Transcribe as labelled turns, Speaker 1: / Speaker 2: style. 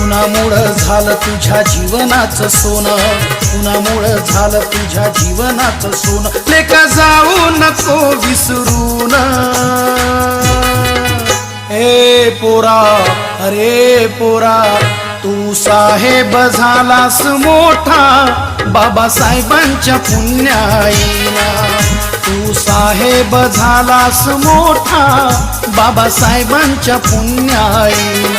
Speaker 1: कुणामुळं झालं तुझ्या जीवनाचं सोनं, कुणामुळं झालं तुझ्या जीवनाचं सोनं, लेका जाऊ नको विसरून. ए पोरा, अरे पोरा, तू साहेब झालास मोठा बाबासाहेबांच्या पुण्याईना. तू साहेब झालास मोठा बाबासाहेबांच्या पुण्याईना.